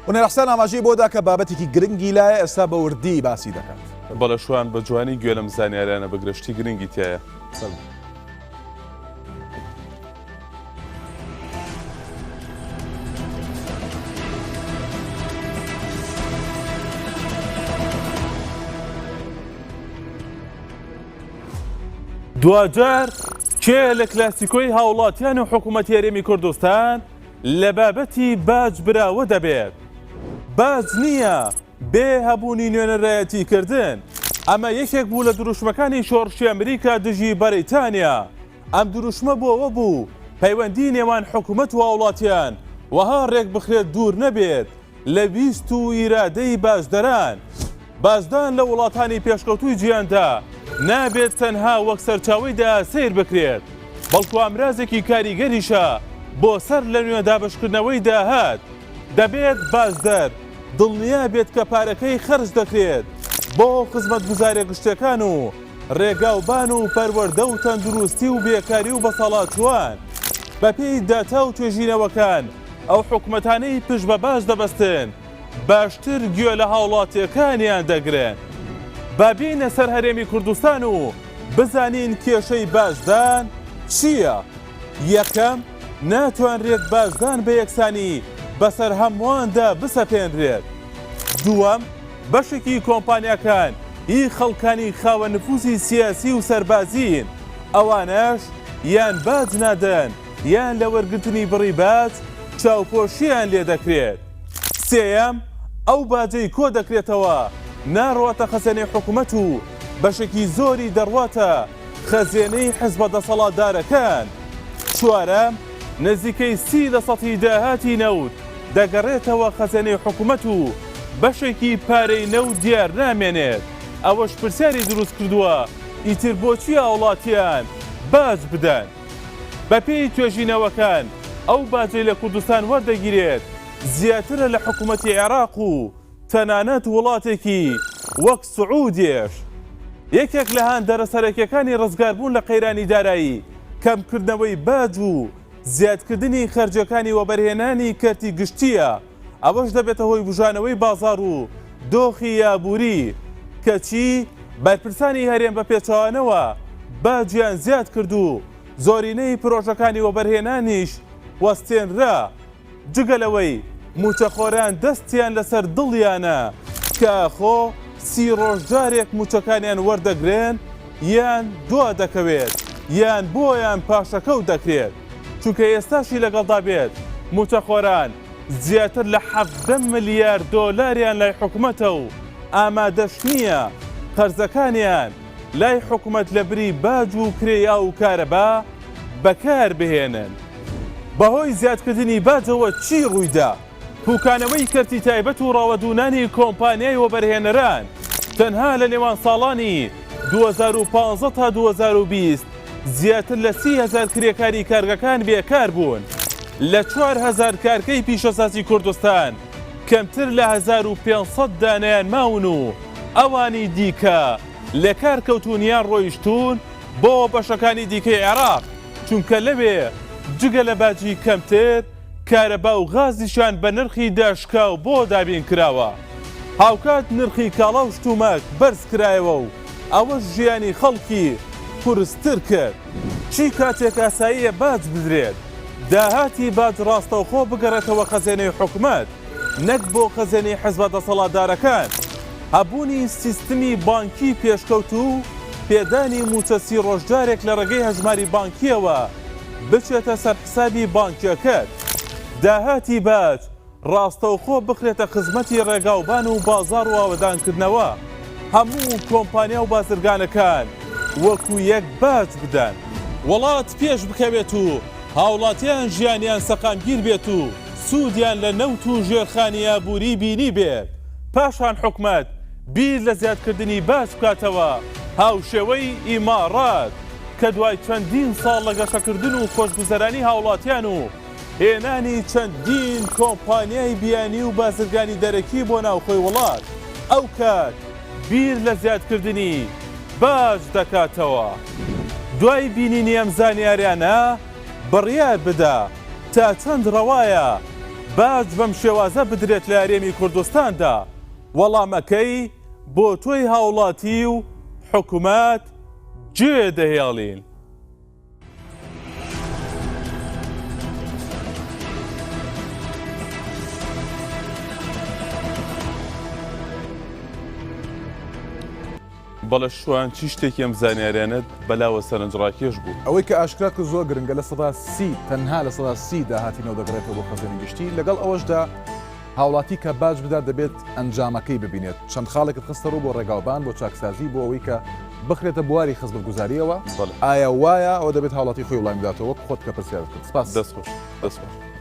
ونێرەحسان ئاماژەی بۆدا کە بابەتێکی گرنگی لایە ئێستا بە وردی باسی دەکات. بەڵێ شوان بە جوانی گوێ لەم زانیاریانە بەگرشتی گرنگی تایە. دوجار کێ لە کلاسیکۆی هاوڵاتیان و حکوومەت هێرێمی کوردستان لە بابەتی باج براوە دەبێت. باج نییە بێ هەبوونی نوێنەرایەتیکردن. ئەمە یەکێک بوو لە دروشمەکانی شۆڕشی ئەمریکا دژی بەریتانیا. ئەم دروشمە بۆەوە بوو پەیوەندی نێوان حکوومەت و هاوڵاتیان وەها ڕێک بخرێت دوور نەبێت لە بیست و ئیرادەی باشدەران. بازدان لە وڵاتانی پێشکەوتووی جیهاندا نابێت تەنها وەک سەرچاوەیدا سیر بکرێت، بەڵکو ئامرازێکی کاریگەریشە بۆ سەر لە نوێ دابشکردنەوەی داهات. دەبێت بازدەر دڵنیا بێت کە پارەکەی خەرج دەکرێت بۆ خزمەتگوزارە گشتەکان و ڕێگاوبان و پەروەردە و تەندروستی و بێکاری و بەسەڵاتوان. بەپێی داتا و توێژینەوەکان ئەو حکومەتانەی پشت بە باش دەبەستن باشتر گوێ لە هاوڵاتیەکانیان دەگرێن. بابینە سەر هەرێمی کوردستان و بزانین کێشەی باشدان چییە؟ یەکەم، ناتوانرێت باشدان بە یەکسانی بەسەر هەموواندا بسەپێنرێت. دووەم، بەشێکی کۆمپانیاکان هی خەڵکانی خاوە نفوسی سیاسی و سەربازین، ئەوانەش یان باج نادەن یان لە وەرگرتنی بڕی باج چاوپۆشیان لێ دەکرێت. سێەم، ئەو باجەی کۆ دەکرێتەوە ناڕواتە خەزانەی حکوومەت و بەشێکی زۆری دەڕواتە خەزێنەی حیزبە دەسەڵاتدارەکان. چوارەم، نزیکەی 30% داهاتی نەوت دەگەڕێتەوە خەزانەی حکوومەت و بەشێکی پارەی نەوت دیار نامێنێت. ئەوەش پرسیاری دروست کردووە ئیتر بۆچی هاوڵاتیان باج بدەن. بەپێی توێژینەوەکان ئەو باجەی لە کوردستان وەردەگیرێت زیاترە لە حکوومەتی عێراق و تەنانەت وڵاتێکی وەک سعودیش. یەکێک لە هاندەرە سەرەکیەکانی ڕزگاربوون لە قەیرانی دارایی کەمکردنەوەی باج و زیادکردنی خەرجەکانی وەبەرهێنانی کەرتی گشتیە. ئەوەش دەبێتە هۆی بژانەوەی بازاڕ و دۆخی یابووری کەچی بەرپرسانی هەرێم بە پێچەوانەوە باجیان زیاد کرد و زۆرینەی پرۆژەکانی وەبەرهێنانیش وەستێنرا. جگەلەوەی موچەخۆران دەستیان لەسەر دڵیانە کە خۆ 30 ڕۆژجارێک موچەکانیان وەردەگرێن یان دوا دەکەوێت یان بۆیان پاشەکەوت دەکرێت. چونکە ئێستاشی لەگەڵدا بێت موچەخۆران زیاتر لە 7 ملیارد دۆلاریان لای حکوومەتە و ئامادەش نییە قەرزەکانیان لای حکوومەت لە بری باج و کرێیا و کارەبا بەکار بهێنن. بەهۆی زیادکردنی باجەوە چی ڕوویدا؟ پوکانەوەی کەرتی تایبەت و ڕاوەدونانی کۆمپانیای وەبەرهێنەران تەنها لە نێوان ساڵانی 2015 تا 2020 زیاتر لە 30,000 کرێکاری کارگەکان بێکار بوون. لە 4,000 کارکەی پیشەسازی کوردستان کەمتر لە 1500 دانایان ماون و ئەوانی دیکە لە کار کەوتونیان ڕۆیشتون بۆ بەشەکانی دیکەی عێراق، چونکە لەوێ جگە لە باجی کەمتر کارەبا و غازیشان بە نرخی داشکا و بۆ دابین کراوە. هاوکات نرخی کاڵا و شتومەک بەرز کرایەوە و ئەوەش ژیانی خەڵکی قورستر کرد. چی کاتێک ئاساییە باج بدرێت داهاتی باج ڕاستەوخۆ بگەڕێتەوە خەزێنەی حکوومەت نەک بۆ خەزێنەی حیزبە دەسەڵاتدارەکان. هەبوونی سیستمی بانکی پێشکەوت و پێدانی موچە 30 ڕۆژجارێک لە ڕێگەی هەژماری بانکیەوە بچێتە سەر حسابی بانکیەکەت. داهاتی باج ڕاستەوخۆ بخرێتە خزمەتی ڕێگاوبان و بازاڕ و ئاوەدانکردنەوە. هەموو کۆمپانیا و بازرگانەکان وەکو یەک باج بدەن. وڵات پێش بکەوێت و هاوڵاتیان ژیانیان سەقامگیر بێت و سوودیان لە نەوت و ژێرخانی یابووری بینی بێت. پاشان حکومەت بیر لە زیادکردنی باج بکاتەوە هاوشێوەی ئیمارات کە دوای چەندین ساڵ لە گەشەکردن و خۆشگوزەرانی هاوڵاتیان و هێنانی چەندین کۆمپانیای بیانی و بازرگانی دەرەکی بۆ ناوخۆی وڵات ئەو کات بیر لە زیادکردنی باج دەکاتەوە. دوای بینینی ئەم زانیاریانە بڕیار بدە تا چەند ڕەوایە باج بەم شێوازە بدرێت لە هەرێمی کوردستاندا وەڵامەکەی بۆ تۆی هاوڵاتی و حکوومەت گوێ دەهێڵین. بەڵە شوان چی شتێکی ئەم زانیاریانت بەلاوە سەرنجڕاکێش بوو. ئەوەی کە ئاشکرا کە زۆر گرنگە لە سەدا سی تەنها لە سەدا سیدا هاتینەوە دەگرێتەوە بۆ خەزێنی گشتی لەگەڵ ئەوەشدا هاوڵاتی کە باج بدات دەبێت ئەنجامەکەی ببینێت چەند خاڵێکت خستە ڕوو بۆ ڕێگاوبان بۆ چاکسازی بۆ ئەوەی کە بخرێتە بواری خزمەتگوزاریەوە ئایا وایە ئەوە دەبێت هاوڵاتی خۆی وڵام بداتەوە خۆت کە پرسیارت کرد. سپاس. دەست خۆش.